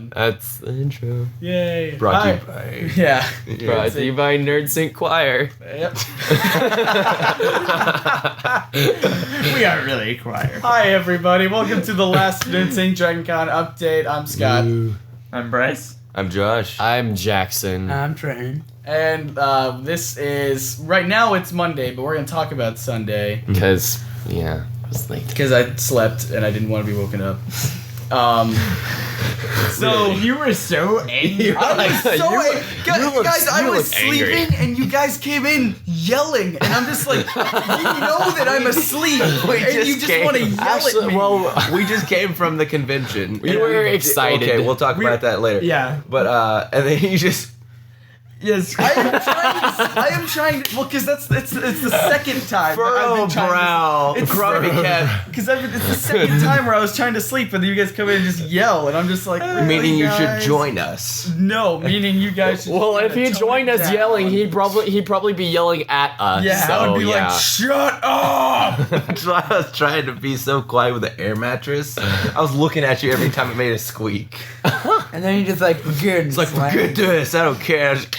one. That's the intro. Yay. Brought to you by... Yeah. Brought to you by NerdSync Choir. Yep. We are really a choir. Hi, everybody. Welcome to the last NerdSync DragonCon update. I'm Scott. I'm Bryce. I'm Josh. I'm Jackson. I'm Trenton. And this is... Right now it's Monday, but we're going to talk about Sunday. Because, yeah, I was late. Because I slept and I didn't want to be woken up. So you were so angry. I was so angry. Guys, I you was look angry. sleeping and you guys came in yelling, and I'm just like, you know that I'm asleep, and you just want to yell at me. Well, we just came from the convention. We were excited. Okay, we'll talk about that later. Yeah. But, and then you just... Yes. I am trying to, well, because it's the second time. Furrow brow. Grumpy cat. Because it's the second time where I was trying to sleep, and then you guys come in and just yell, and I'm just like, really, Meaning you should guys? join us. No, meaning you guys should. Well, if he tone joined it us down. yelling, he'd probably be yelling at us. Yeah, so, I would be yeah. like, shut up! That's why I was trying to be so quiet with the air mattress. I was looking at you every time it made a squeak. And then you just like, good. It's like, forget this, I don't care. I just...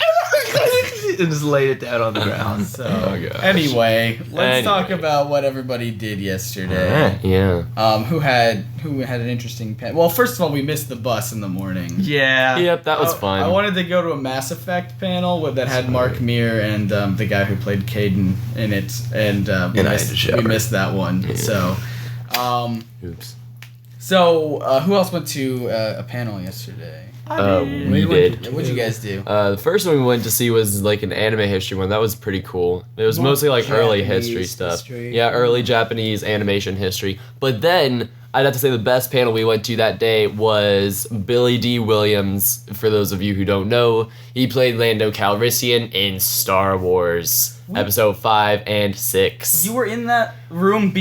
and just laid it down on the ground. So, gosh. anyway, let's Anyway. talk about what everybody did yesterday. Alright. Yeah. Who had an interesting well, first of all, we missed the bus in the morning. Yeah. Yep, that was fun. I wanted to go to a Mass Effect panel that had Mark Meer and the guy who played Caden in it, and And I had to shower. we missed that one. Yeah. So, Oops. who else went to a panel yesterday? We did. What'd you guys do? The first one we went to see was like an anime history one. That was pretty cool. It was mostly like early Japanese history stuff. history. Yeah, early Japanese animation history. But then I'd have to say the best panel we went to that day was Billy D. Williams. For those of you who don't know, he played Lando Calrissian in Star Wars Episode 5 and 6. You were in that room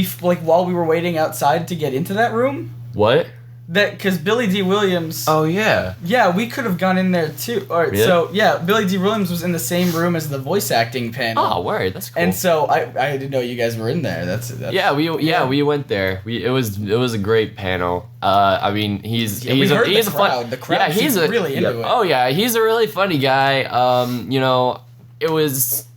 while we were waiting outside to get into that room? What? Because Billy D. Williams... Oh, yeah. Yeah, we could have gone in there too. All right, Really? so yeah, Billy D. Williams was in the same room as the voice acting panel. Oh, word. That's cool. And so I didn't know you guys were in there. That's we went there. It was a great panel. I mean, he's we heard he's the a fun. crowd. The crowd yeah, he's seemed a, really into it. Oh yeah, he's a really funny guy. It was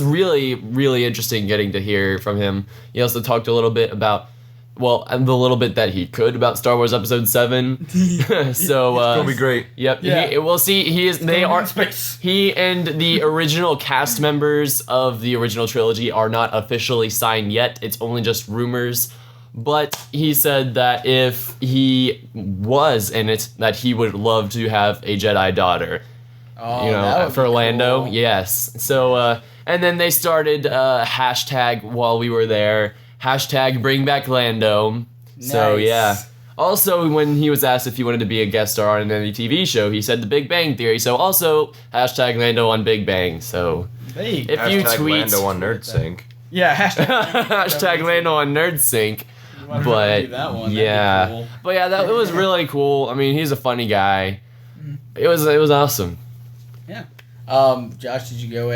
really really interesting getting to hear from him. He also talked a little bit about. Well, the little bit that he could about Star Wars Episode 7. So It'll be great. Yep. Yeah. We'll see. They are. Space. He and the original cast members of the original trilogy are not officially signed yet. It's only just rumors. But he said that if he was in it, that he would love to have a Jedi daughter. Oh, that would For be Lando. cool. Yes. So, and then they started hashtag while we were there. Hashtag bring back Lando. So, Nice. yeah. Also, when he was asked if he wanted to be a guest star on any TV show, he said The Big Bang Theory. So also, hashtag Lando on Big Bang. So, Hey. if you Hashtag tweet... Lando on NerdSync. Yeah, hashtag. hashtag Lando on NerdSync. You wanna But, do that one, that'd be yeah. cool. But yeah, it was really cool. I mean, he's a funny guy. It was awesome. Yeah. Josh, did you go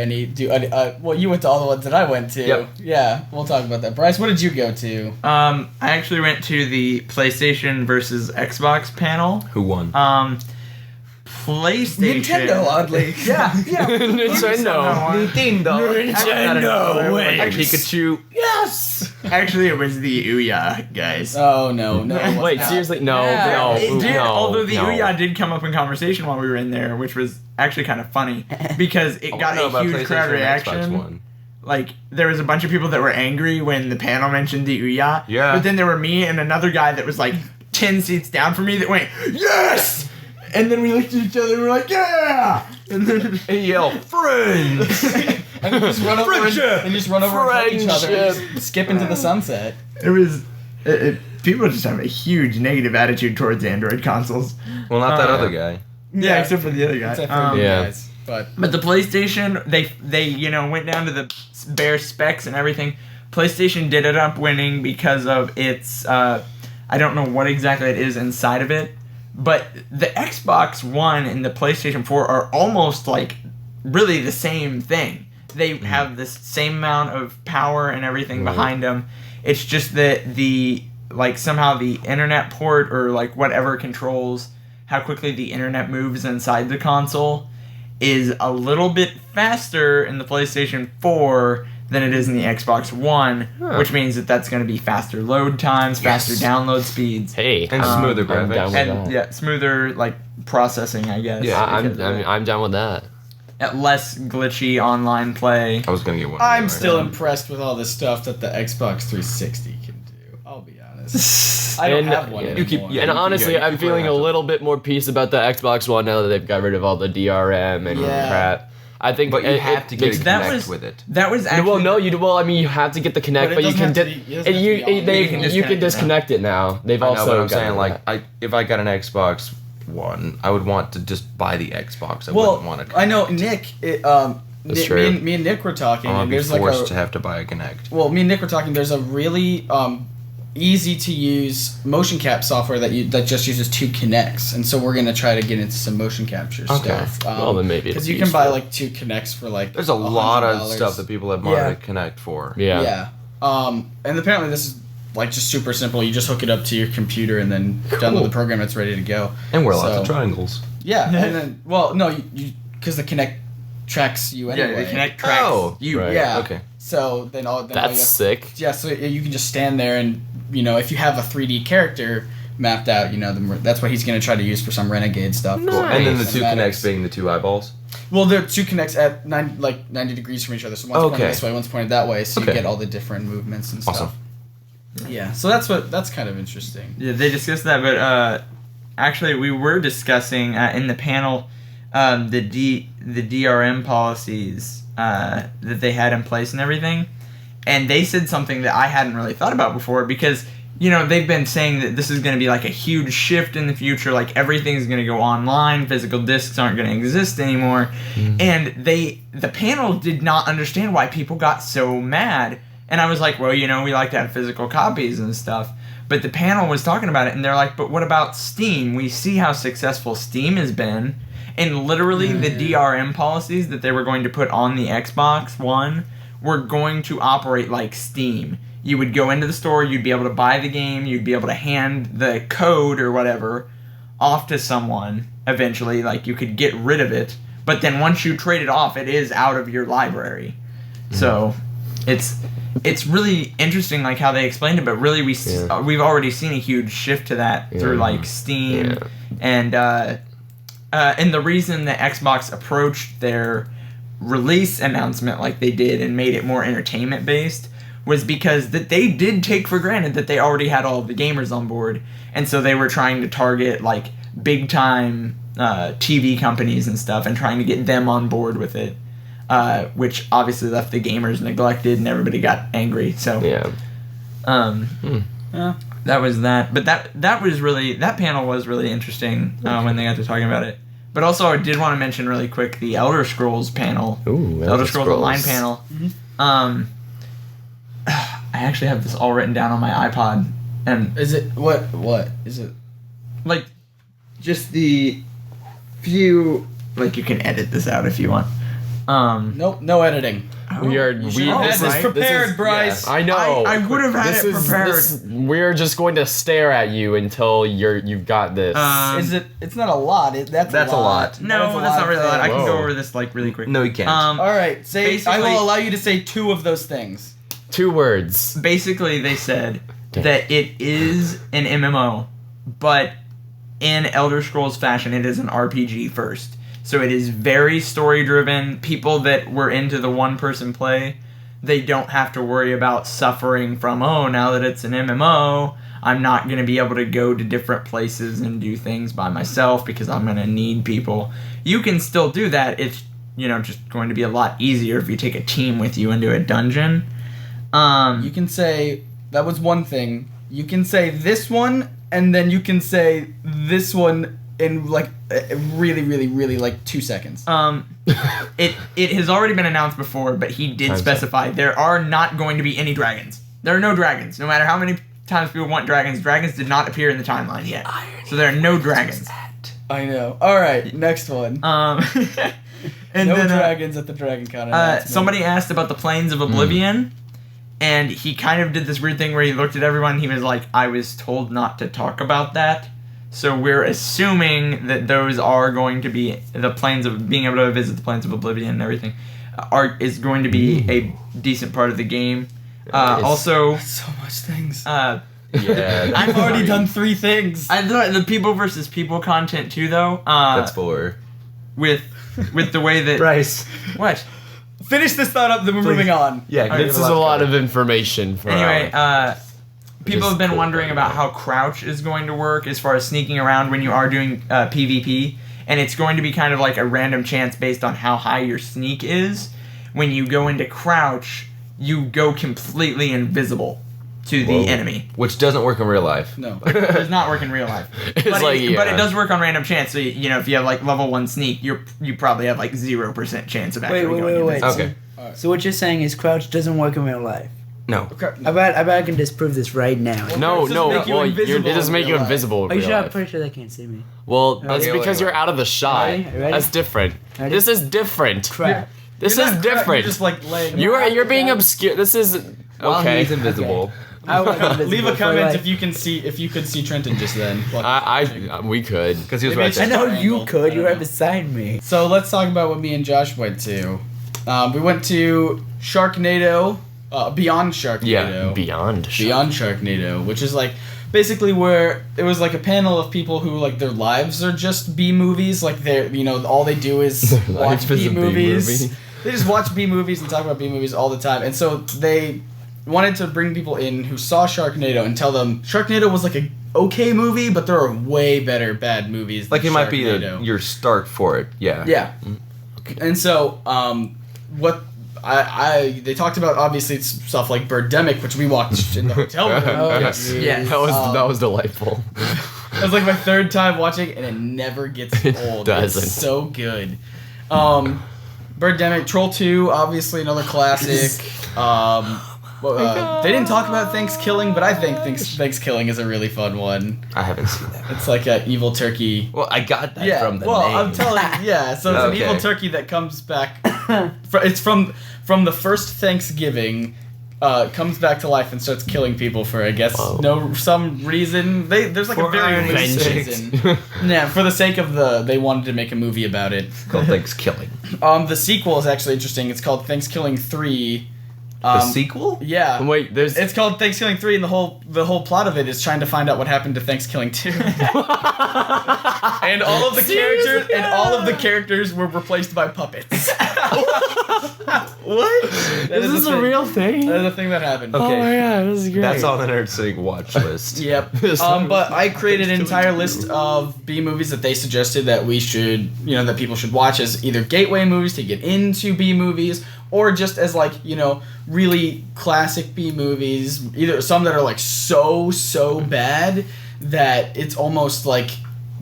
well, you went to all the ones that I went to. Yep. Yeah, we'll talk about that. Bryce, what did you go to? I actually went to the PlayStation versus Xbox panel. Who won? PlayStation. Nintendo, oddly. Yeah. Nintendo. Wait. Pikachu. Yes. Actually, it was the Ouya guys. Oh, no. it was Wait, not. seriously? No, Yeah, no, It did, no. although the no. Ouya did come up in conversation while we were in there, which was actually kind of funny because it got a huge crowd reaction. Like, there was a bunch of people that were angry when the panel mentioned the Ouya. Yeah. But then there were me and another guy that was like 10 seats down from me that went, yes! And then we looked at each other and we were like, yeah! And then He yelled, friends! And you just run over and just run over and hug each other and just skip into the sunset. it was... people just have a huge negative attitude towards Android consoles. Well, not that other guy. Yeah, except for the other guy. Except for you Yeah. guys. But But the PlayStation, they went down to the bare specs and everything. PlayStation did end up winning because of its, I don't know what exactly it is inside of it, but the Xbox One and the PlayStation 4 are almost like really the same thing. They have the same amount of power and everything behind them. It's just that somehow the internet port or like whatever controls how quickly the internet moves inside the console is a little bit faster in the PlayStation 4 than it is in the Xbox One, which means that that's going to be faster load times, faster download speeds. Hey, And smoother I'm down graphics. with And that. yeah, smoother like processing, I guess. Yeah, because of it. I'm down with that. Less glitchy online play. I was gonna get one. I'm anyway. still impressed with all the stuff that the Xbox 360 can do. I'll be honest. I don't And- have one yeah. anymore. You keep- yeah. And honestly, you I'm feeling a have to- little bit more peace about the Xbox One now that they've got rid of all the DRM and Yeah. crap. I think, But you have to get makes- a that Connect was- with it. That was actually well, no, I mean, you have to get the Connect, But it but you doesn't can have to di- be- it doesn't and have to be you on. they You can you can disconnect it now. disconnect it now. They've I know, also but I'm got saying rid of like that. if I got an Xbox One, I would want to just buy the Xbox. I Well, wouldn't want to. I know Nick. That's true. Me and Nick were talking, I'm gonna and be there's like forced to a. have to buy a Connect. Well, me and Nick were talking. There's a really easy to use motion cap software that just uses 2 Kinects, and so we're gonna try to get into some motion capture stuff. Well, then maybe it's because you can buy useful. like 2 Kinects for like. There's a lot of $100. stuff that people have Yeah. wanted to Connect for. yeah. Yeah. And apparently this is like just super simple. You just hook it up to your computer and then download the program. It's ready to go. And wear lots So- of triangles. Yeah, and then you because the Kinect tracks you anyway. Yeah, the Connect tracks Oh, you. right. Yeah. Okay. So then all you That's have- sick. Yeah, so you can just stand there and if you have a 3D character mapped out, that's what he's gonna try to use for some Renegade stuff. Cool. And then the Nice. 2 Cinematics. Connects being the 2 eyeballs. Well, there are 2 Kinects at 90 degrees from each other. So one's Okay. pointed this way, one's pointed that way, so Okay. you get all the different movements and stuff. Awesome. Yeah, so that's kind of interesting. Yeah, they discussed that, but actually, we were discussing in the panel the DRM policies that they had in place and everything, and they said something that I hadn't really thought about before because they've been saying that this is going to be like a huge shift in the future, like everything's going to go online, physical discs aren't going to exist anymore, and the panel did not understand why people got so mad. And I was like, well, we like to have physical copies and stuff. But the panel was talking about it, and they're like, but what about Steam? We see how successful Steam has been. And literally, the DRM policies that they were going to put on the Xbox One were going to operate like Steam. You would go into the store, you'd be able to buy the game, you'd be able to hand the code or whatever off to someone eventually. Like, you could get rid of it. But then once you trade it off, it is out of your library. So, it's really interesting, like how they explained it, but really we've already seen a huge shift to that through like Steam, and the reason that Xbox approached their release announcement like they did and made it more entertainment based was because that they did take for granted that they already had all of the gamers on board, and so they were trying to target like big time TV companies and stuff and trying to get them on board with it. Which obviously left the gamers neglected and everybody got angry. So Yeah. that was that. But that panel was really interesting when they got to talking about it. But also I did want to mention really quick the Elder Scrolls panel. Ooh, The Elder Scrolls Online panel. I actually have this all written down on my iPod, and Is it what is it? like just the few, like, you can edit this out if you want. Nope, no editing. We are. You We. should have This had is this prepared, Bryce. I know. I would have had it prepared. We're just going to stare at you until you've got this. Is it? It's not a lot. That's a lot. No, that's not really a lot. I can go Whoa. over this like really quick. No, you can't. All right, say. I Basically- will allow you to say 2 of those things. 2 words. Basically, they said that it is an MMO, but in Elder Scrolls fashion, it is an RPG first. So it is very story driven. People that were into the one-person play, they don't have to worry about suffering from, now that it's an MMO, I'm not going to be able to go to different places and do things by myself because I'm going to need people. You can still do that. It's, just going to be a lot easier if you take a team with you into a dungeon. You can say that was one thing. You can say this one, and then you can say this one in like really, really, really like 2 seconds. It has already been announced before, but he did specify there are not going to be any dragons. There are no dragons. No matter how many times people want dragons, dragons did not appear in the timeline yet. So there are no dragons. I know. All right, next one. And no then, dragons at the Dragon Con. somebody asked about the Plains of Oblivion, and he kind of did this weird thing where he looked at everyone and he was like, I was told not to talk about that. So we're assuming that those are going to be the planes of being able to visit the planes of Oblivion and everything. Is going to be a decent part of the game. Also, So much things. Yeah. I've already done 3 things. I thought the people versus people content too, though. That's 4. With the way that Bryce. what? Finish this thought up, then we're moving on. Yeah, Alright, This is a lot of information for Anyway, people Just have been cool wondering right about now. how crouch is going to work as far as sneaking around when you are doing PvP, and it's going to be kind of like a random chance based on how high your sneak is. When you go into crouch, you go completely invisible to the enemy. Which doesn't work in real life. No. It does not work in real life. It's but, like, but yeah. it does work on random chance. So you know, if you have like level 1 sneak, you probably have like 0% chance of actually going Wait. invisible. Okay. So what you're saying is crouch doesn't work in real life. No. Okay. I bet I can disprove this right now. No, It doesn't no. make you Well, invisible it doesn't in make you real life. invisible. in Are you real sure? I'm life. pretty sure they can't see me. Well, that's Okay. because you're out of the shot. Ready? That's different. Ready? This is different. Crap. This You're is not crouch, different. You're just like laying. You're being obscure. This is While okay. he's invisible. I was invisible Leave a for, comment like- if you could see Trenton just then. We could. Because he was Maybe right it's I there. know Triangle. you I could. don't You were know. beside me. So let's talk about what me and Josh went to. We went to Sharknado, Beyond Sharknado. Yeah, beyond. Beyond Sharknado, which is like basically where it was like a panel of people who like their lives are just B movies. Like they're all they do is watch life is B a B movies. movie. They just watch B movies and talk about B movies all the time. And so they wanted to bring people in who saw Sharknado and tell them Sharknado was like a okay movie, but there are way better bad movies. Like than it might be Sharknado. your start for it. Yeah. Yeah. And so, what they talked about obviously it's stuff like Birdemic, which we watched in the hotel room. Oh, Yes. yes. That was delightful. That was like my 3rd time watching, and it never gets It old. doesn't. It's so good. Birdemic, Troll 2, obviously another classic. They didn't talk about Thanksgiving, but I think Thanksgiving is a really fun one. I haven't seen that. It's like an evil turkey. Well, I got that Yeah, from the well, name. I'm telling you, yeah. So it's Okay. an evil turkey that comes back. It's from the first Thanksgiving, comes back to life and starts killing people for I guess some reason. There's like a For very iron loose sakes. reason. Yeah, for the sake of they wanted to make a movie about it. Called Thanksgiving. The sequel is actually interesting. It's called Thanksgiving 3. The sequel? Yeah. Wait, there's. It's called Thanksgiving 3, and the whole plot of it is trying to find out what happened to Thanksgiving 2. And all of the characters were replaced by puppets. What? That Is this a thing. real thing? That is a thing that happened. Oh my god, this is great. That's on the NerdSync watch list. Yep. But I created an entire list of B movies that they suggested that we should, that people should watch as either gateway movies to get into B movies, or just as like, really classic B movies. Either some that are like so bad that it's almost like,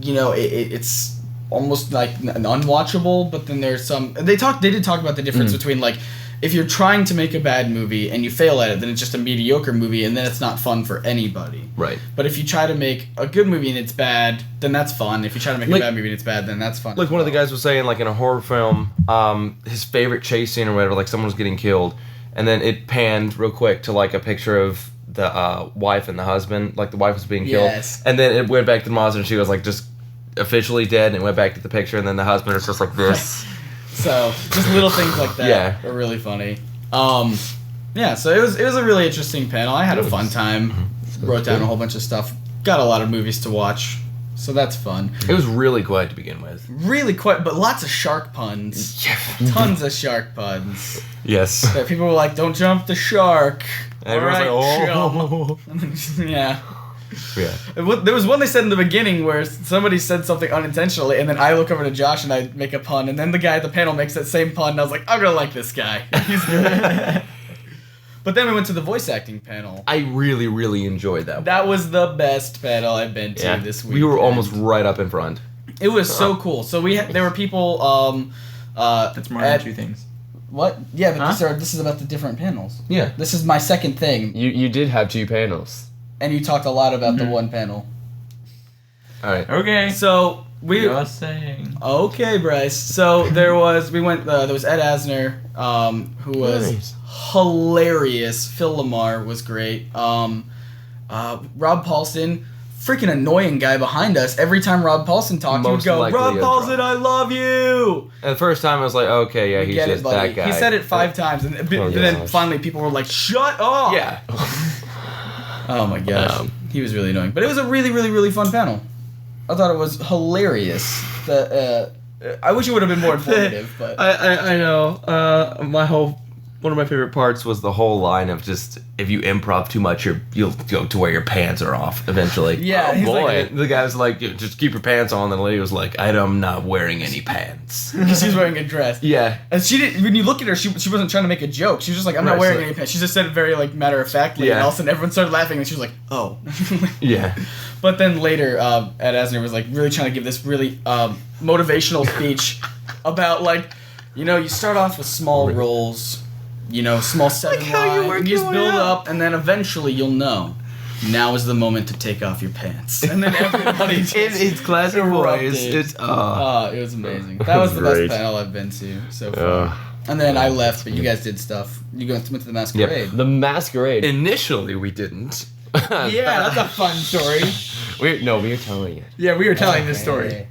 it's almost like unwatchable. But then there's some. They did talk about the difference between like, if you're trying to make a bad movie and you fail at it, then it's just a mediocre movie, and then it's not fun for anybody. Right. But if you try to make a good movie and it's bad, then that's fun. If you try to make a bad movie and it's bad, then that's fun. Like one of the guys was saying, like in a horror film, his favorite chase scene or whatever, like someone was getting killed, and then it panned real quick to like a picture of the wife and the husband, like the wife was being killed, Yes. and then it went back to the monster, and she was like just officially dead, and it went back to the picture, and then the husband was just like this. So just little things like that Yeah. are really funny. Yeah, so it was a really interesting panel. I had a fun time. Wrote down a whole bunch of stuff. Got a lot of movies to watch. So that's fun. It was really quiet to begin with. Really quick, but lots of shark puns. Tons of shark puns. Yes. That people were like, "Don't jump the shark." And everyone's Alright, like, yeah. Yeah. There was one they said in the beginning where somebody said something unintentionally, and then I look over to Josh and I make a pun, and then the guy at the panel makes that same pun, and I was like, I'm gonna like this guy. He's good. But then we went to the voice acting panel. I really, really enjoyed that one. That was the best panel I've been to Yeah. this week. We were almost right up in front. It was so cool. So there were people. That's more than 2 things. What? Yeah, but Huh? this is about the different panels. Yeah. This is my second thing, You did have 2 panels. and you talked a lot about the one panel. All right. Okay. So we. Just saying. Okay, Bryce. So there was There was Ed Asner, who was Nice. hilarious. Phil Lamar was great. Rob Paulson, freaking annoying guy behind us. Every time Rob Paulson talked, he would Most go, likely Rob a Paulson, drunk. I love you! And the first time I was like, okay, yeah, We he's get just it, buddy. that guy. He said it 5 times, and then gosh. finally people were like, shut up! Yeah. Oh my gosh. He was really annoying. But it was a really, really, really fun panel. I thought it was hilarious. I wish it would have been more informative, but... I know. One of my favorite parts was the whole line of just, if you improv too much, you'll go to where your pants are off eventually. Yeah, Oh, he's boy. like... The guy was like, just keep your pants on. And the lady was like, I'm not wearing any pants. Because she's wearing a dress. Yeah. And she didn't. When you look at her, she wasn't trying to make a joke. She was just like, I'm not Right, wearing so- any pants. She just said it very like matter of factly, and Yeah. all of a sudden everyone started laughing, and she was like, oh. Yeah. But then later, Ed Asner was like really trying to give this really motivational speech about like, you start off with small roles, small 7 Like how you line, work and you just your build way up. up, and then eventually you'll know. Now is the moment to take off your pants, and then everybody just It's classic erupted. voice. It's it was amazing. That was the Great. best panel I've been to so far. And then I left, but you guys did stuff. You went to the Masquerade. The Masquerade. Initially, we didn't. Yeah, that's a fun story. we were telling it. Yeah, we were telling this story.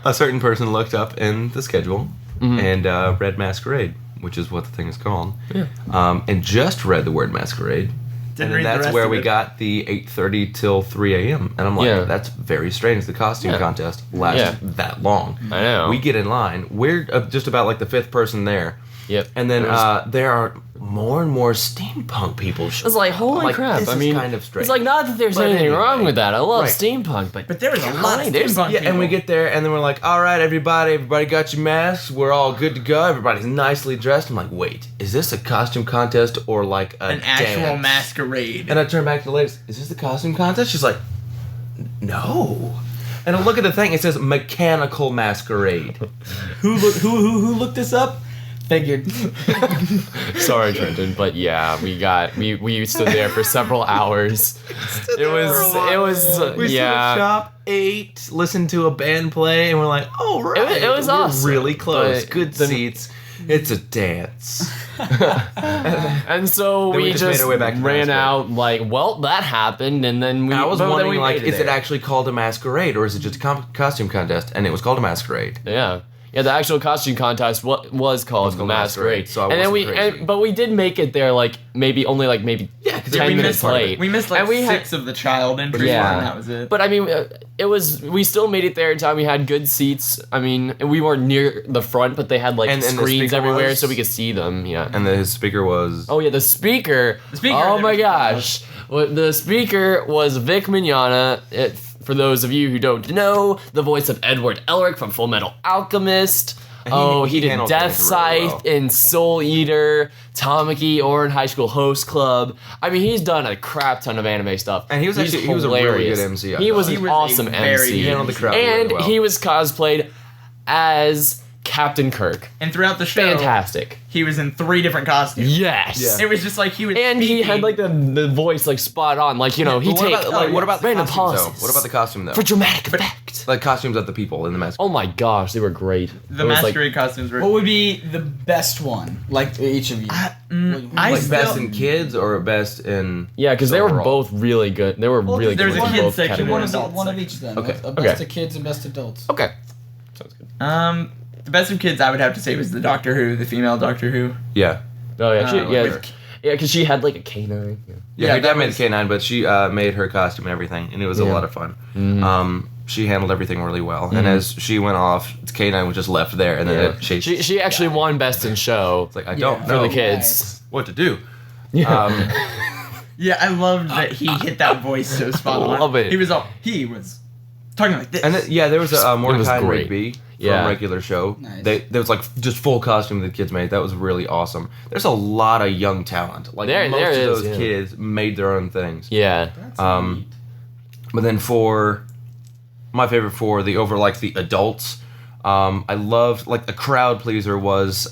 A certain person looked up in the schedule and read Masquerade, which is what the thing is called. Yeah. And just read the word Masquerade. Didn't And read then the that's rest where of we it. got the 8:30 till 3 a.m. And I'm like, Yeah. that's very strange. The costume Yeah. contest lasts Yeah. that long. I know. We get in line. We're just about like the 5th person there. Yep. And then It was- there are more and more steampunk people. I was like, holy crap! This I mean, is kind of strange. it's like not that there's But anything anyway. wrong with that. I love Right. steampunk, but But there was a lot of there's- steampunk Yeah, and we people. get there, and then we're like, all right, everybody got your masks. We're all good to go. Everybody's nicely dressed. I'm like, wait, is this a costume contest or like An actual dance? masquerade. And I turn back to the ladies, is this the costume contest? She's like, no. And I look at the thing, it says mechanical masquerade. Who looked this up? Figured. sorry, Trenton, but yeah, we stood there for several hours. It was We yeah. stood at shop, ate, listened to a band play, and we're like, oh, right. It was we're awesome, really close. but Good the- seats. It's a dance. And so Then we we just made just our way back to ran Masquerade. out like, well, that happened, and then we. I was but then wondering, we like, made is it there. actually called a masquerade, or is it just a costume contest? And it was called a masquerade. Yeah. Yeah, the actual costume contest was called the Masquerade. so I and then wasn't crazy. but we did make it there like maybe 10 we minutes missed part of it. late. We missed like And we had- 6 of the child entries, Yeah. and that was it. But I mean, we still made it there in time. We had good seats. I mean, we weren't near the front, but they had like And the screens speaker everywhere was- so we could see them. Yeah. And his speaker was... Oh yeah, the speaker. speaker, Oh my there- gosh, the speaker was Vic Mignogna. For those of you who don't know, the voice of Edward Elric from Full Metal Alchemist. He did handled Death things really Scythe well. and Soul Eater, Tamaki, Orin High School Host Club. I mean, he's done a crap ton of anime stuff. And he was He's actually- he was a really hilarious. good MC, I He was thought. an He was a awesome very MC. good He handled the crowd and really well. he was cosplayed as Captain Kirk. And throughout the show, Fantastic. he was in 3 different costumes. Yes. Yeah. It was just like he was And he had speaking. like the voice like spot on, like he But takes what about the random costumes, pauses. though? What about the costume, though? for dramatic effect? Like costumes of the people in the mask. Oh my gosh, they were great. the It was, like, masquerade costumes were. What would be the best one? Like each of you. I Like still- best in kids or best in... yeah, because they were overall? both really good. They were really there's good. a in kids both section, one, categories. of, adult one of section. each then. Okay. A best of kids and best adults. Okay, sounds good. The best of kids I would have to say was the Doctor Who, the female Doctor Who. Yeah. Oh yeah, with- because she had like a canine. Yeah. Yeah, Yeah, her that dad made was- the K9, but she made her costume and everything, and it was a Yeah. lot of fun. Mm-hmm. She handled everything really well, and as she went off, K9 was just left there, and then Yeah. it chased. She actually won best in show It's like I don't Yeah. know for the kids. what to do. Yeah. Yeah, I loved that he hit that voice so spot on. Love it. He was talking like this. And yeah, there was a Mordecai and great. Rigby from Yeah. regular show. Nice. There was like just full costume the kids made. That was really awesome. There's a lot of young talent. Like There most is, of those yeah. kids made their own things. Yeah. That's Um, neat. But then for my favorite for the adults, I loved like the crowd pleaser was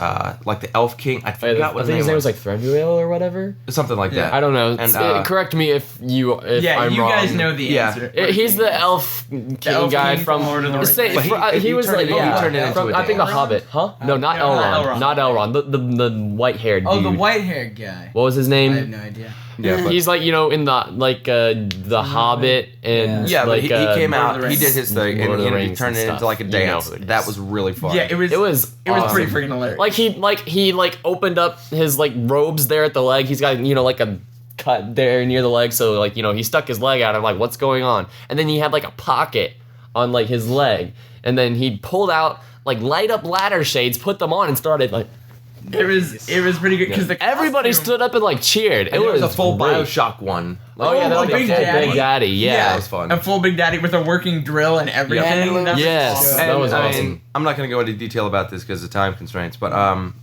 like the Elf King. I forgot what I think his name was like Threadwheel or whatever. something like Yeah. that. I don't know. And Correct me if yeah, I'm you wrong. guys know the Yeah. answer. He's the elf king elf guy king from from Lord of the Rings. Say- But he he was turned like it- he yeah, turned it from, into a I think the dance. Hobbit, huh? No, not no, not Elrond. Elrond. Not Elrond. The white haired Oh, dude. the white haired guy. What was his I name? have no idea. Yeah, but He's like, in the Hobbit and yeah, but like he came Lord of out. the He Rings. did his thing, Lord of the and he Rings turned and it into stuff. like a You know dance. who it That is. was really fun. Yeah, it was awesome. pretty freaking hilarious. He opened up his robes there at the leg. He's got like a cut there near the leg, so he stuck his leg out. I'm like, what's going on? And then he had like a pocket on his leg, and then he pulled out light up ladder shades, put them on, and started it was pretty good because everybody stood up and cheered. And there was a full great. BioShock one. Oh yeah, Oh, like Big a full Daddy? Big Daddy. Yeah, that was fun. a full Big Daddy with a working drill and everything. Yeah. That was Yes. awesome. That was I awesome. mean, I'm not going to go into detail about this because of time constraints, but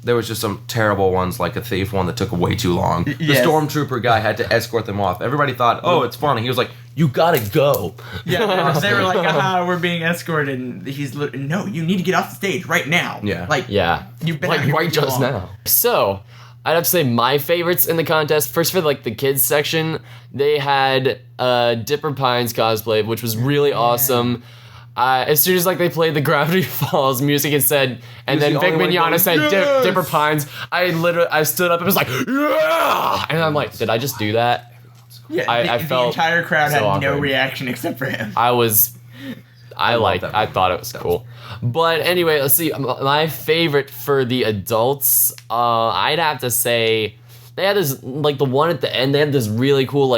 there was just some terrible ones, like a thief one that took way too long. The Yes. stormtrooper guy had to escort them off. Everybody thought, oh, it's funny. He was like, you gotta go. Yeah, they were like, "Aha, we're being escorted," and no, you need to get off the stage right now. Yeah. Yeah, You've been out here right way too just long. now. So, I'd have to say my favorites in the contest. First, for the kids section, they had Dipper Pines cosplay, which was really awesome. As soon as they played the Gravity Falls music, it said, and He then was Vic the only one Mignogna said going, "Yes!" Dipper Pines. I stood up and was like, yeah, and I'm like, did I just do that? Yeah, I the felt entire crowd so had no awkward. reaction except for him. I love that movie. thought it was cool. But anyway, let's see. My favorite for the adults, I'd have to say, they had this, the one at the end, they had this really cool,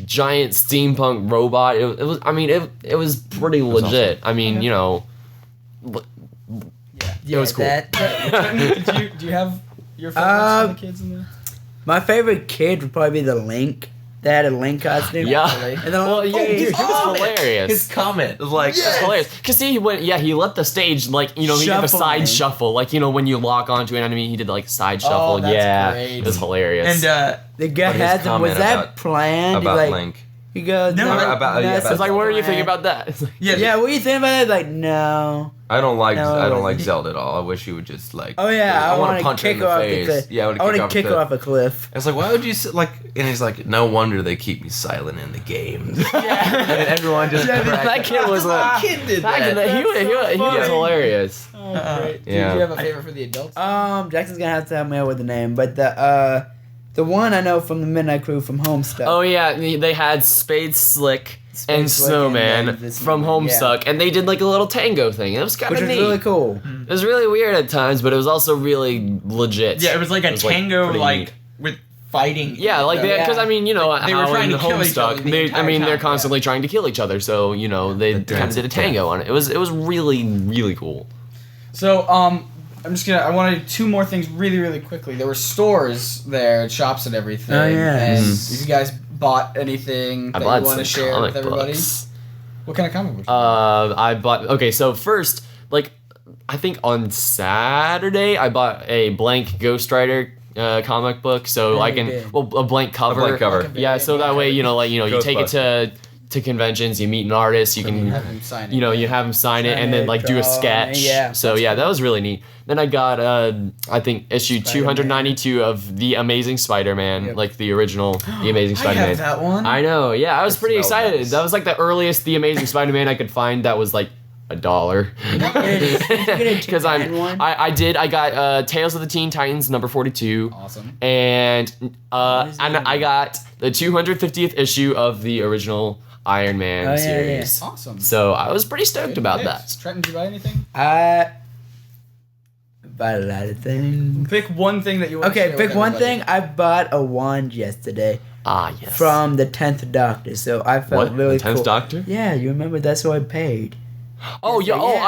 giant steampunk robot. It was pretty legit. awesome. I mean, Yeah, it was cool. Do you have your favorites from the kids in there? My favorite kid would probably be the Link. They had a Link costume. Yeah. And then Well, yeah, he was hilarious. His comment was like, It's hilarious. Because he left the stage, he did the Shuffling. side shuffle. When you lock onto an enemy, he did side shuffle. that's Yeah. great. It was hilarious. And the guy But his has him. Was comment that about- planned? about Link. He goes, No, no, about- yeah, that's about- it's what are you planned. thinking about that? It's like, Yeah, what do you think about it? No. I don't like No, I don't like he- Zelda at all. I wish he would just Oh yeah, I want want to punch her in kick the her off face. the cliff. Yeah, I want I to want to kick her off a cliff. It's like, why would you and he's like, no wonder they keep me silent in the games. And everyone just that kid was kid did he was hilarious. Oh, great. Yeah. Do you have a favorite for the adults? Jackson's gonna have to help me out with the name, but the one I know from the Midnight Crew from Homestuck. Oh yeah, they had Spade Slick and Slick Snowman and this from one, yeah. Homestuck, and they did a little tango thing. It was kind which of was neat. really cool. It was really weird at times, but it was also really legit. yeah, it was like a It was, tango pretty neat. with fighting. Yeah, because Yeah. you know They were how trying in to kill each Homestuck, other the entire they're time, constantly trying to kill each other. So they kind of did a tango on it. It was really really cool. So, I want to do two more things really, really quickly. There were stores there, shops and everything. Oh, yeah. And if you guys bought anything I that bought you want to some share comic with everybody? books. What kind of comic books? I bought. Okay, so first, I think on Saturday I bought a blank Ghost Rider comic book, so Yeah, I you can did. a blank cover. blank cover. Yeah, so that way you take it to conventions, you meet an artist, you can have him sign it. you have him sign it, and then Sign it, do a draw on it, sketch. yeah. So yeah, that was really neat. Then I got I think issue Spider-Man. 292 of The Amazing Spider-Man, Yep. like the original The Amazing I Spider-Man. have that one. I know, yeah, I was pretty smells excited. nice. That was the earliest The Amazing Spider-Man I could find that was $1. Because I got Tales of the Teen Titans number 42, Awesome. and is and that? I got the 250th issue of the original Iron Man Oh, yeah, series. Awesome. So I was pretty stoked Good about picks. that. Trenton, did you buy anything? I bought a lot of things. Pick one thing that you want to Okay, share pick with one everybody. thing. I bought a wand yesterday Ah, yes. from the 10th Doctor, so I felt what? really The 10th cool. Doctor? Yeah, you remember that's what I paid. Oh, yeah. Oh, yeah,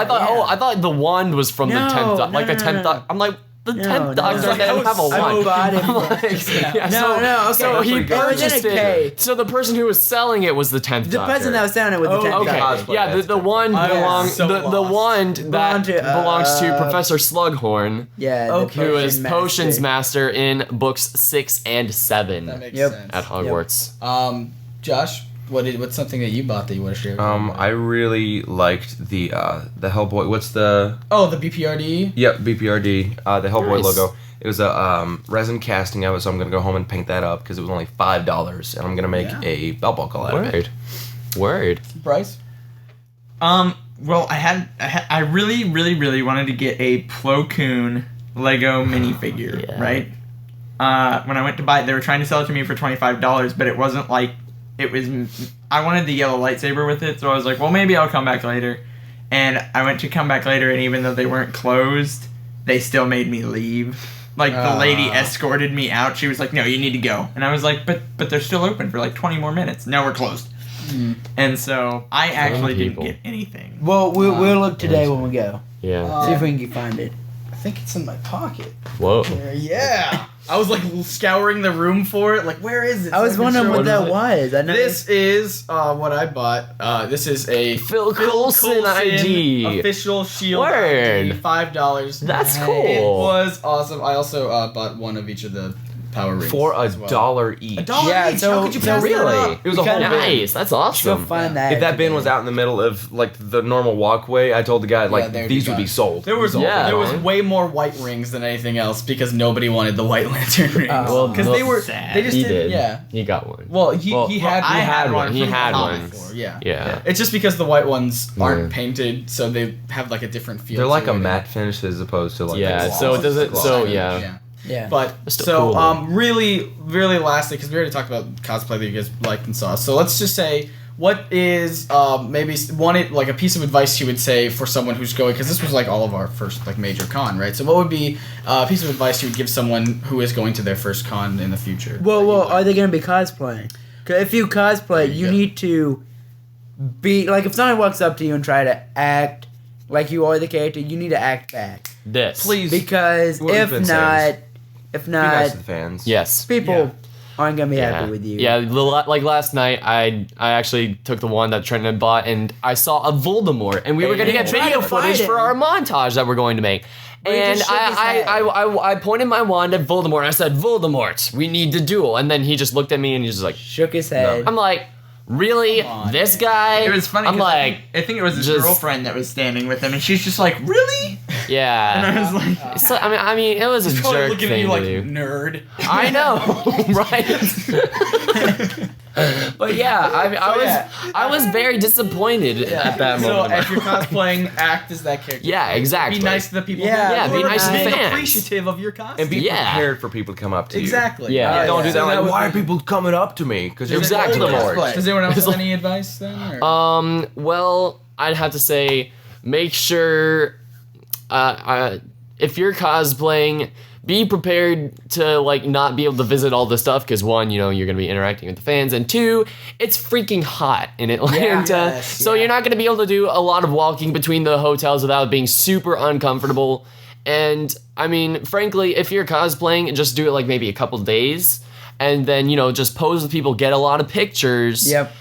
I thought the wand was from the No, 10th Doctor. no, Like the no, 10th no. Doctor. I'm like, the No, 10th no, Doctor no. doesn't have a I wand. bought it. I'm like, yeah, No, no, okay. So he It was in a purchased it. case. So the person who was selling it was the 10th The Doctor. person that was selling it was the 10th Okay, Doctor. Cosplay, yeah, the wand I was belongs so the lost. wand that Belonged to, belongs to uh, Professor Slughorn, Yeah, the Okay. who is Potion Potions Master. Master in books 6 and 7 That makes Yep. sense. at Hogwarts. Josh, what's something that you bought that you want to share? With everybody? I really liked the Hellboy. What's the the BPRD. Yep, BPRD, the Hellboy Nice. logo. It was a resin casting of it, so I'm gonna go home and paint that up because it was only $5, and I'm gonna make Yeah. a belt buckle out of it. Word. Bryce. Well, I really, really, really wanted to get a Plo Koon Lego minifigure, Yeah. right? when I went to buy it, they were trying to sell it to me for $25, but it wasn't like it was. I wanted the yellow lightsaber with it, so I was like, well, maybe I'll come back later. And I went to come back later, and even though they weren't closed, they still made me leave. Like, the lady escorted me out. She was like, no, you need to go. And I was like, but they're still open for like 20 more minutes. No, we're closed. And so I actually didn't get anything. Well, we'll look today when we go. Yeah. See if we can find it. I think it's in my pocket. Whoa. Yeah. I was like scouring the room for it. Like, where is it? I was wondering what that was. I know This is what I bought. This is a Phil Coulson ID. official Shield Word. ID, $5. That's It cool. was awesome. I also bought one of each of the power rings For as well. $1 each. $1 Yeah, each. so- How could you so pass that really? up? It was a whole bin. Nice. That's Go awesome. find that. If that bin was out in the middle of like the normal walkway, I told the guy like they'd these be would be gone. sold. There was Yeah. there was way more white rings than anything else because nobody wanted the white lantern rings. Well, Because they were sad. they just He did. did. Yeah. He got one. Well, he had I had one. He from had the one. comic before, yeah. Yeah. It's just because the white ones aren't Yeah. painted, so they have like a different feel. They're like to a it. matte finish as opposed to like Yeah, a so it gloss. doesn't- Gloss. so, yeah. Yeah. But Still so cool. really lastly, because we already talked about cosplay that you guys liked and saw. So let's just say, what is maybe like a piece of advice you would say for someone who's going? Because this was like all of our first like major con, right? So what would be a piece of advice you would give someone who is going to their first con in the future? Well, are they going to be cosplaying? 'Cause if you cosplay, you Yeah. need to be like if someone walks up to you and try to act like you are the character, you need to act back. This. Please. Because What we've if been not, saying if Be nice not, to the fans. Yes. people aren't gonna be happy with you. Yeah, like last night, I actually took the one that Trent had bought, and I saw a Voldemort, and we were gonna get Try video to fight footage for him. our montage that we're going to make. he And just shook his head. I pointed my wand at Voldemort, and I said, Voldemort, we need to duel. And then he just looked at me, and he's just like, Shook his head. I'm like, really? Come on, This guy? It was funny. I'm 'cause like, I think it was his just- girlfriend that was standing with him, and she's just like, really? And yeah. I was like, So, I mean, it was a Probably jerk looking at thing you like to do. nerd. I know, right? But yeah, I was very disappointed at that So moment. if you're cosplaying, act as that character. Yeah, exactly. Be nice to the people. Yeah, who be are nice to being fans. appreciative of your costume. And be Yeah. prepared for people to come up to you. exactly. Yeah. Don't do that. So Like, would why are be- people coming up to me? Because you're Exactly. Voldemort. Does anyone else It's have like- any advice then? Or? Well, I'd have to say, make sure, if you're cosplaying, be prepared to like not be able to visit all the stuff because one, you know, you're gonna be interacting with the fans, and two, it's freaking hot in Atlanta, Yes, so yeah. you're not gonna be able to do a lot of walking between the hotels without being super uncomfortable. And I mean, frankly, if you're cosplaying, just do it like maybe a couple days, and then you know just pose with people, get a lot of pictures. Yep.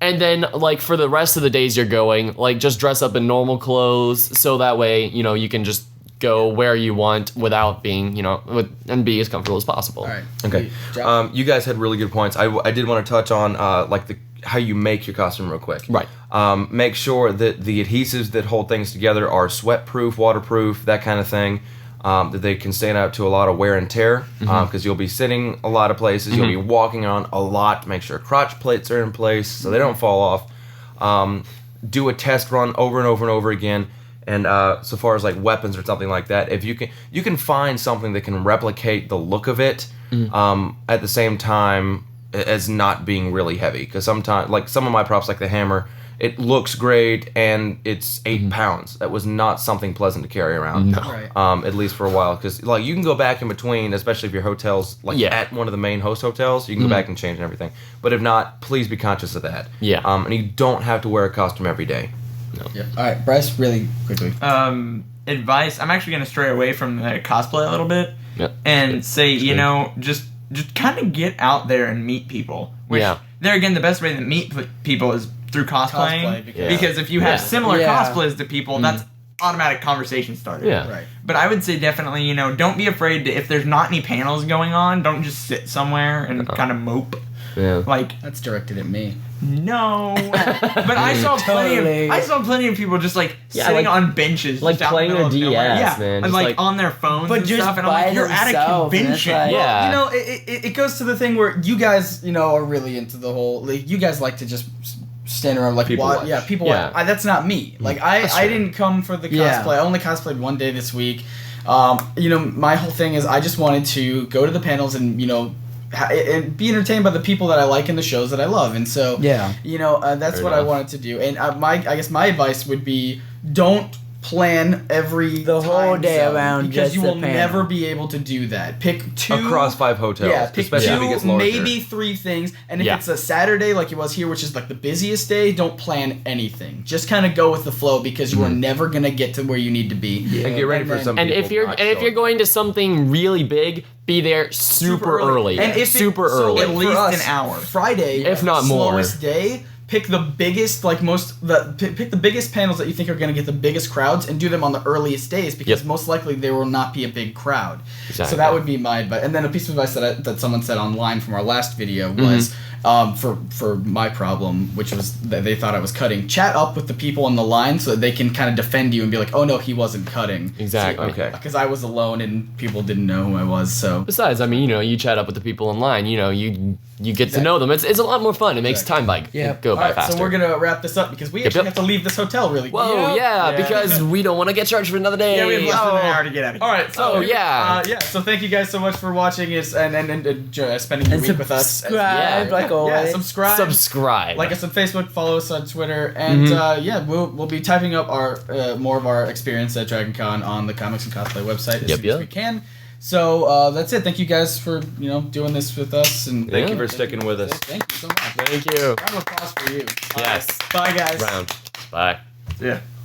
And then, like, for the rest of the days you're going, like, just dress up in normal clothes so that way, you know, you can just go where you want without being, you know, and be as comfortable as possible. All right. Okay. You guys had really good points. I did want to touch on like how you make your costume real quick. Right. Make sure that the adhesives that hold things together are sweat-proof, waterproof, that kind of thing. That they can stand out to a lot of wear and tear because you'll be sitting a lot of places. You'll be walking on a lot to make sure crotch plates are in place so they don't fall off. Do a test run over and over and over again. And so far as like weapons or something like that, if you can find something that can replicate the look of it at the same time as not being really heavy. Because sometimes, like some of my props, like the hammer, it looks great and it's 8 pounds. That was not something pleasant to carry around. No. Right. At least for a while, because like you can go back in between, especially if your hotel's like Yeah. at one of the main host hotels, you can go back and change and everything. But if not, please be conscious of that. Yeah. And you don't have to wear a costume every day. Yeah. All right, Bryce, really quickly. Advice. I'm actually gonna stray away from the cosplay a little bit Yep. and say, you know, just kind of get out there and meet people. Which, Yeah. there again, the best way to meet people is through cosplaying. Cosplay, because- because if you have Yeah. similar Yeah. cosplays to people, that's automatic conversation starter. Yeah. Right. But I would say definitely, you know, don't be afraid to, if there's not any panels going on, don't just sit somewhere and kind of mope. Yeah. Like, That's directed at me. no. But I saw Totally. plenty of people just like Yeah, sitting like- on benches, like just out in the playing middle of their nowhere. DS, yeah, man, and just like, like- on their phones But and just stuff. And I'm by like, you're at a themselves, and it's convention. like- Yeah. You know, it goes to the thing where you guys, you know, are really into the whole. Like, you guys like to just stand around like People what? watch. Yeah, people. Yeah. Watch. That's not me. Like I didn't come for the cosplay. Yeah. I only cosplayed one day this week. My whole thing is I just wanted to go to the panels and and be entertained by the people that I like in the shows that I love, and so Yeah. that's Fair what enough. I wanted to do. And I guess my advice would be don't plan The whole time day zone, around because just you the will panel. never be able to do that. Pick 2 Across 5 hotels, Yeah, pick especially if it 2, gets larger. maybe 3 things. And if Yeah. it's a Saturday like it was here, which is like the busiest day, don't plan anything. Just kind of go with the flow because you are never gonna get to where you need to be. And get ready And for then- some And people if you're not and if you're showing. going to something really big, be there super early. And if super so early. At for least us, an hour. Friday, If not more. slowest day. Pick the biggest, pick the biggest panels that you think are going to get the biggest crowds, and do them on the earliest days because Yep. most likely there will not be a big crowd. Exactly. So that would be my advice. And then a piece of advice that someone said online from our last video was for my problem, which was that they thought I was cutting. Chat up with the people on the line so that they can kind of defend you and be like, "Oh no, he wasn't cutting." Exactly. Okay. Because I was alone and people didn't know who I was. So Besides, I mean, you chat up with the people online. You get to know them. It's a lot more fun. It makes time go by Alright, faster. so we're gonna wrap this up because we actually have to leave this hotel really quick. Whoa, yeah, because we don't want to get charged for another day. Yeah, we have less than an hour to get out of here. All right, so Oh, yeah. so thank you guys so much for watching us and spending your And week with us. subscribe, Yeah. like always. Yeah, subscribe. Like us on Facebook, follow us on Twitter, and we'll be typing up our more of our experience at Dragon Con on the Comics and Cosplay website as soon as we can. So that's it. Thank you guys for doing this with us, and Thank you for sticking with us. Thank you so much. Thank you. Round of applause for you. Yes. Bye guys. Round. Bye. Yeah.